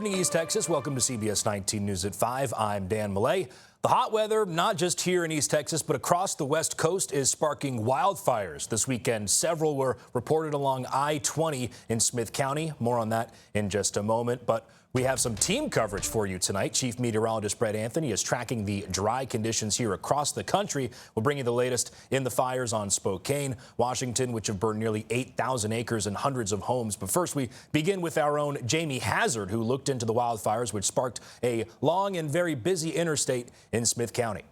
evening, East Texas. Welcome to CBS 19 News at 5. I'm Dan Millay. The hot weather, not just here in East Texas, but across the West Coast, is sparking wildfires. This weekend, several were reported along I-20 in Smith County. More on that in just a moment. But we have some team coverage for you tonight. Chief Meteorologist Brett Anthony is tracking the dry conditions here across the country. We'll bring you the latest in the fires on Spokane, Washington, which have burned nearly 8,000 acres and hundreds of homes. But first, we begin with our own Jamie Hazard, who looked into the wildfires, which sparked a long and very busy interstate in Smith County.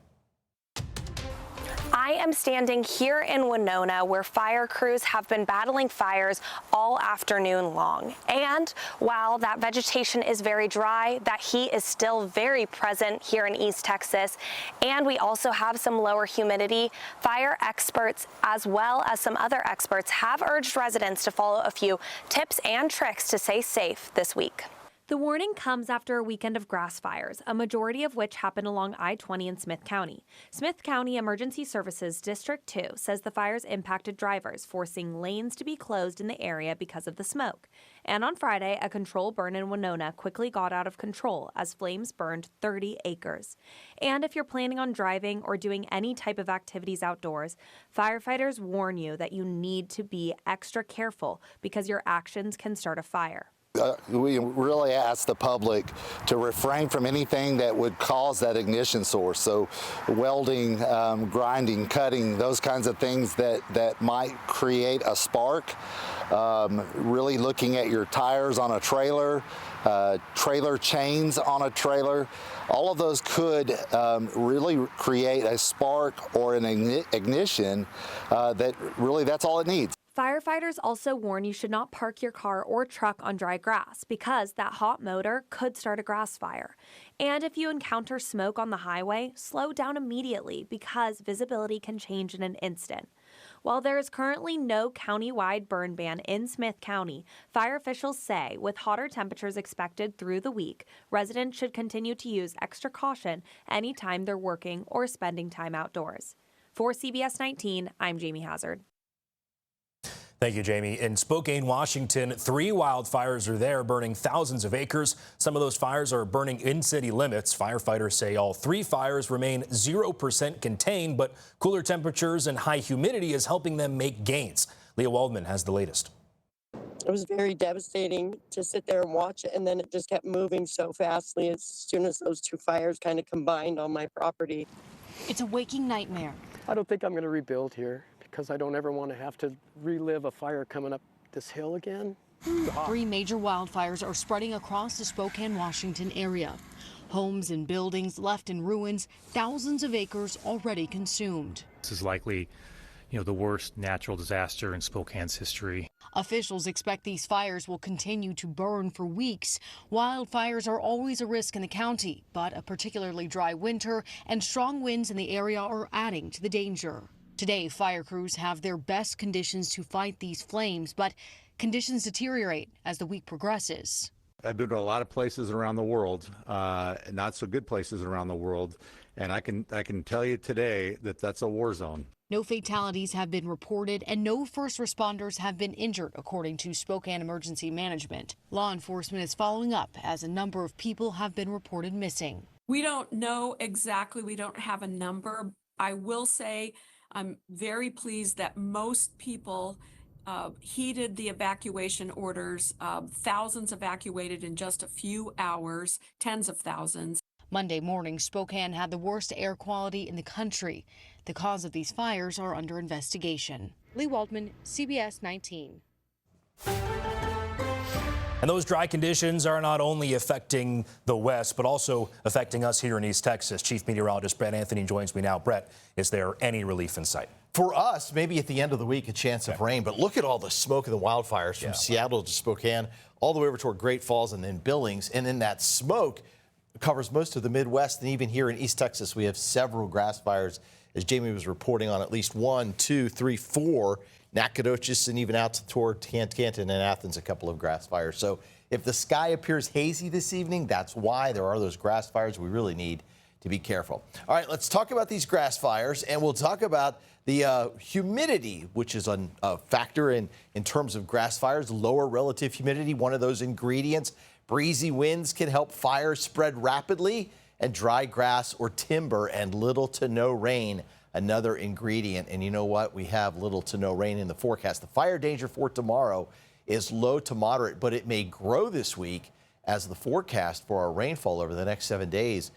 I am standing here in Winona, where fire crews have been battling fires all afternoon long. And while that vegetation is very dry, that heat is still very present here in East Texas. And we also have some lower humidity. Fire experts, as well as some other experts, have urged residents to follow a few tips and tricks to stay safe this week. The warning comes after a weekend of grass fires, a majority of which happened along I-20 in Smith County. Smith County Emergency Services District 2 says the fires impacted drivers, forcing lanes to be closed in the area because of the smoke. And on Friday, a controlled burn in Winona quickly got out of control as flames burned 30 acres. And if you're planning on driving or doing any type of activities outdoors, firefighters warn you that you need to be extra careful because your actions can start a fire. We really ask the public to refrain from anything that would cause that ignition source. So welding, grinding, cutting, those kinds of things that might create a spark. Really looking at your tires on a trailer, trailer chains on a trailer. All of those could really create a spark or an ignition that's all it needs. Firefighters also warn you should not park your car or truck on dry grass because that hot motor could start a grass fire. And if you encounter smoke on the highway, slow down immediately because visibility can change in an instant. While there is currently no county-wide burn ban in Smith County, fire officials say with hotter temperatures expected through the week, residents should continue to use extra caution anytime they're working or spending time outdoors. For CBS 19, I'm Jamie Hazard. Thank you, Jamie. In Spokane, Washington, 3 wildfires are there, burning thousands of acres. Some of those fires are burning in city limits. Firefighters say all 3 fires remain 0% contained, but cooler temperatures and high humidity is helping them make gains. Leah Waldman has the latest. It was very devastating to sit there and watch it, and then it just kept moving so fastly as soon as those 2 fires kind of combined on my property. It's a waking nightmare. I don't think I'm going to rebuild here, because I don't ever want to have to relive a fire coming up this hill again. 3 major wildfires are spreading across the Spokane, Washington area. Homes and buildings left in ruins, thousands of acres already consumed. This is likely, the worst natural disaster in Spokane's history. Officials expect these fires will continue to burn for weeks. Wildfires are always a risk in the county, but a particularly dry winter and strong winds in the area are adding to the danger. Today, fire crews have their best conditions to fight these flames, but conditions deteriorate as the week progresses. I've been to a lot of places around the world, not so good places around the world, and I can tell you today that that's a war zone. No fatalities have been reported and no first responders have been injured, according to Spokane Emergency Management. Law enforcement is following up as a number of people have been reported missing. We don't know exactly, we don't have a number. I will say I'm very pleased that most people heeded the evacuation orders. Thousands evacuated in just a few hours, tens of thousands. Monday morning, Spokane had the worst air quality in the country. The cause of these fires are under investigation. Lee Waldman, CBS 19. And those dry conditions are not only affecting the West, but also affecting us here in East Texas. Chief Meteorologist Brett Anthony joins me now. Brett, is there any relief in sight? For us, maybe at the end of the week, a chance of rain, but look at all the smoke and the wildfires from Seattle to Spokane, all the way over toward Great Falls and then Billings. And then that smoke covers most of the Midwest, and even here in East Texas, we have several grass fires, as Jamie was reporting on at least 1, 2, 3, 4, Nacogdoches, and even out toward Canton and Athens, a couple of grass fires. So if the sky appears hazy this evening, that's why there are those grass fires. We really need to be careful. All right, let's talk about these grass fires, and we'll talk about the humidity, which is a factor in terms of grass fires. Lower relative humidity, one of those ingredients. Breezy winds can help fires spread rapidly, and dry grass or timber and little to no rain, another ingredient. And you know what? We have little to no rain in the forecast. The fire danger for tomorrow is low to moderate, but it may grow this week as the forecast for our rainfall over the next 7 days